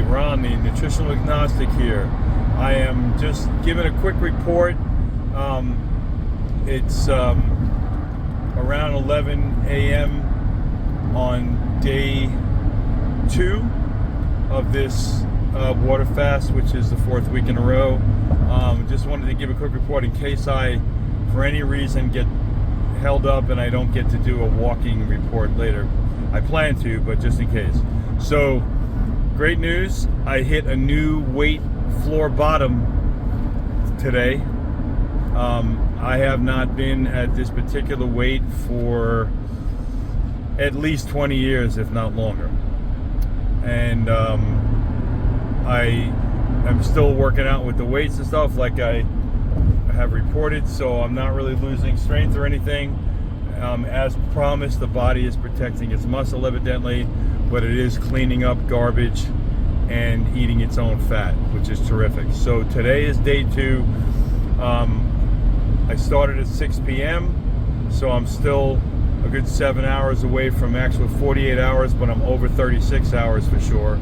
Ron, the nutritional agnostic here. I am just giving a quick report. It's around 11 a.m. on day 2 of this water fast, which is the 4th week in a row. Just wanted to give a quick report in case I, for any reason, get held up and I don't get to do a walking report later. I plan to, but just in case. So, great news. I hit a new weight floor bottom today. I have not been at this particular weight for at least 20 years, if not longer. And I am still working out with the weights and stuff like I have reported, so I'm not really losing strength or anything. As promised, the body is protecting its muscle evidently, but it is cleaning up garbage and eating its own fat, which is terrific. So today is day 2. I started at 6 p.m., so I'm still a good 7 hours away from actual 48 hours, but I'm over 36 hours for sure.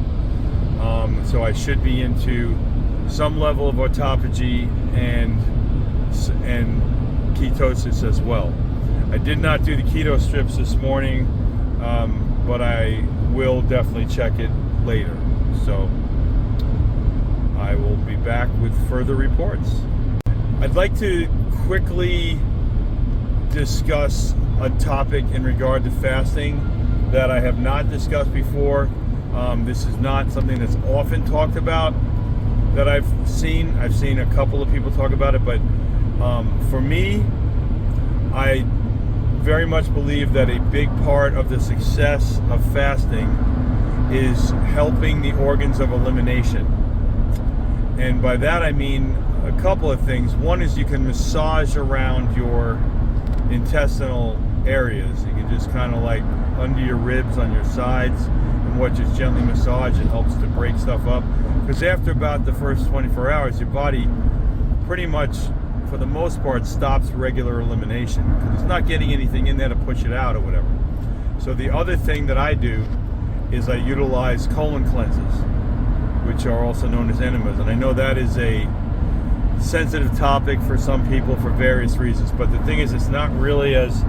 So I should be into some level of autophagy and ketosis as well. I did not do the keto strips this morning, but I will definitely check it later. So I will be back with further reports. I'd like to quickly discuss a topic in regard to fasting that I have not discussed before. This is not something that's often talked about that I've seen. I've seen a couple of people talk about it, but for me, I very much believe that a big part of the success of fasting is helping the organs of elimination. And by that I mean a couple of things. One is you can massage around your intestinal areas. You can just kind of like under your ribs, on your sides, and what, just gently massage. It helps to break stuff up. Because after about the first 24 hours, your body pretty much, for the most part, stops regular elimination. Because it's not getting anything in there to push it out or whatever. So the other thing that I do is I utilize colon cleanses, which are also known as enemas. And I know that is a sensitive topic for some people for various reasons, but the thing is, it's not really as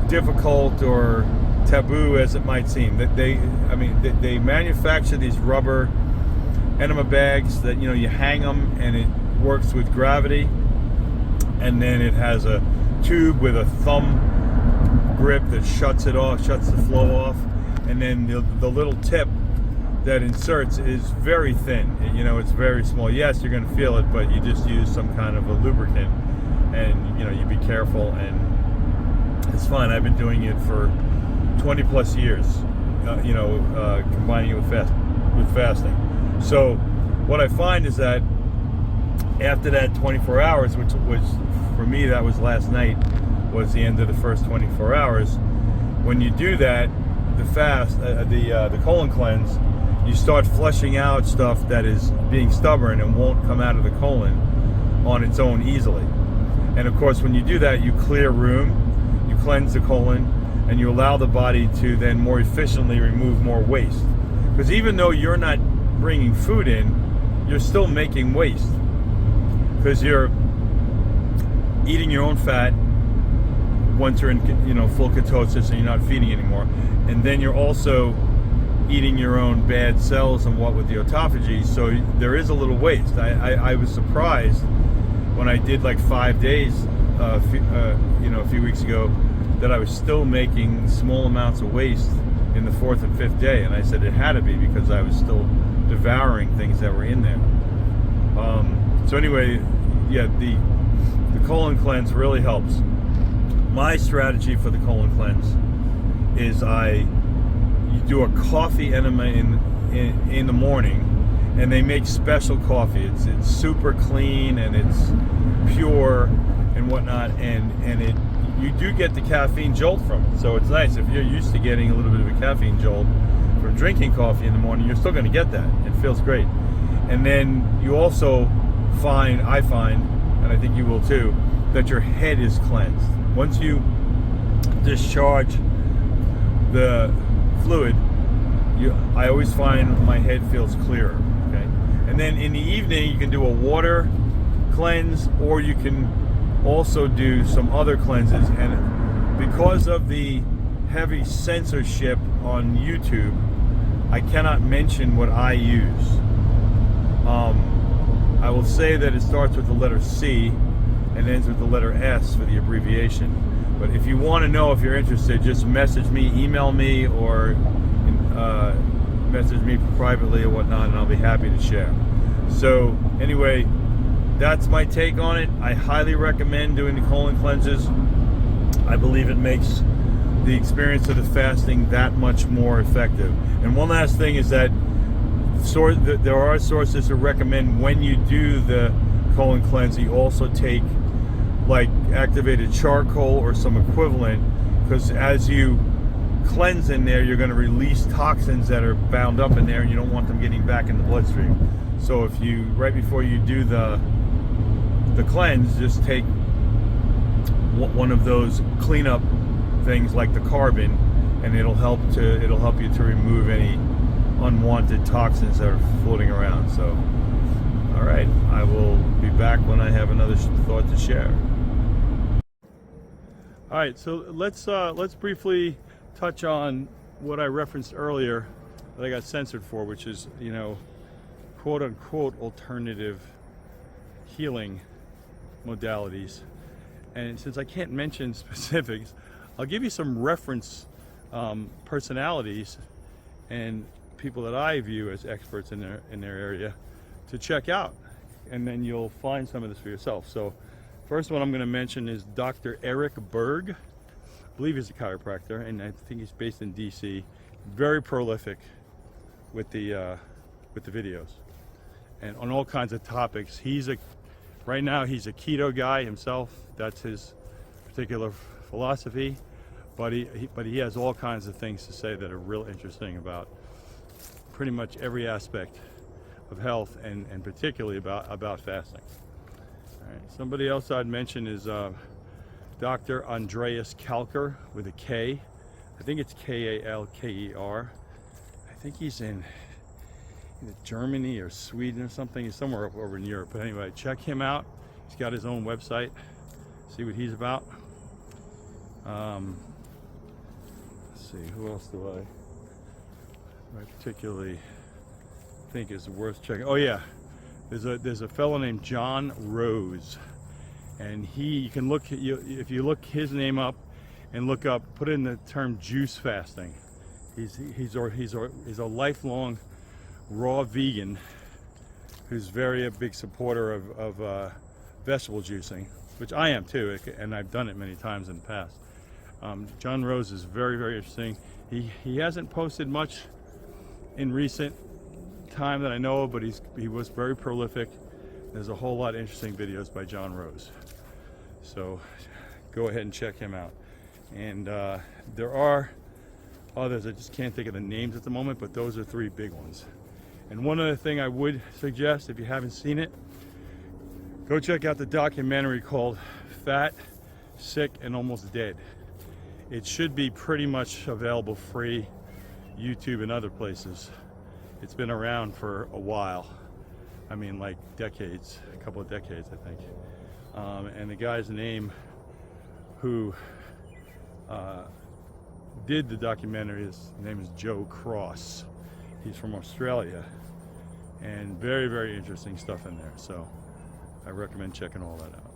difficult or taboo as it might seem. That they manufacture these rubber enema bags that, you know, you hang them and it works with gravity, and then it has a tube with a thumb grip that shuts it off, shuts the flow off, and then the little tip that inserts is very thin. You know, it's very small. Yes, you're going to feel it, but you just use some kind of a lubricant, and you know, you be careful, and it's fine. I've been doing it for 20 plus years. Combining it with fasting. So what I find is that after that 24 hours, which for me that was last night, was the end of the first 24 hours. When you do that, the fast, the colon cleanse, you start flushing out stuff that is being stubborn and won't come out of the colon on its own easily. And of course, when you do that, you clear room, you cleanse the colon, and you allow the body to then more efficiently remove more waste. Because even though you're not bringing food in, you're still making waste. Because you're eating your own fat once you're in, full ketosis and you're not feeding anymore. And then you're also eating your own bad cells and what with the autophagy, so there is a little waste. I was surprised when I did like 5 days, a few weeks ago, that I was still making small amounts of waste in the 4th and 5th day, and I said it had to be because I was still devouring things that were in there. So anyway, yeah, the colon cleanse really helps. My strategy for the colon cleanse is you do a coffee enema in the morning, and they make special coffee. It's super clean and it's pure and whatnot, and you do get the caffeine jolt from it. So it's nice. If you're used to getting a little bit of a caffeine jolt from drinking coffee in the morning, you're still going to get that. It feels great. And then you also I find, and I think you will too, that your head is cleansed. Once you discharge the fluid I always find my head feels clearer. Okay, and then in the evening you can do a water cleanse, or you can also do some other cleanses. And because of the heavy censorship on YouTube, I cannot mention what I use. I will say that it starts with the letter C and ends with the letter S for the abbreviation. But if you want to know, if you're interested, just message me, email me, or message me privately or whatnot, and I'll be happy to share. So anyway, that's my take on it. I highly recommend doing the colon cleanses. I believe it makes the experience of the fasting that much more effective. And one last thing is that there are sources that recommend when you do the colon cleanse, you also take like activated charcoal or some equivalent, because as you cleanse in there, you're going to release toxins that are bound up in there, and you don't want them getting back in the bloodstream. So if you, right before you do the cleanse, just take one of those cleanup things like the carbon, and it'll help you to remove any unwanted toxins that are floating around. So, all right, I will be back when I have another thought to share. All right, so let's briefly touch on what I referenced earlier that I got censored for, which is, quote unquote alternative healing modalities. And since I can't mention specifics, I'll give you some reference personalities and people that I view as experts in their area to check out, and then you'll find some of this for yourself. So first one I'm going to mention is Dr. Eric Berg. I believe he's a chiropractor, and I think he's based in DC. Very prolific with the videos and on all kinds of topics. Right now he's a keto guy himself. That's his particular philosophy, but he has all kinds of things to say that are real interesting about pretty much every aspect of health, and particularly about fasting. All right. Somebody else I'd mention is Dr. Andreas Kalker with a K. I think it's Kalker. I think he's in either Germany or Sweden or something. He's somewhere over in Europe. But anyway, check him out. He's got his own website. See what he's about. Let's see, who else do I particularly think is worth checking? Oh yeah, there's a fellow named John Rose, and you can look, if you look his name up and put in the term juice fasting. He's a lifelong raw vegan who's a big supporter of vegetable juicing, which I am too, and I've done it many times in the past. John Rose is very, very interesting. He hasn't posted much in recent time that I know of, but he was very prolific. There's a whole lot of interesting videos by John Rose, so go ahead and check him out. And there are others, I just can't think of the names at the moment, but those are three big ones. And one other thing I would suggest, if you haven't seen it, go check out the documentary called Fat, Sick, and Almost Dead. It should be pretty much available free, YouTube and other places. It's been around for a while. I mean, like decades, a couple of decades, I think. And the guy's name who did the documentary, his name is Joe Cross. He's from Australia, and very, very interesting stuff in there. So I recommend checking all that out.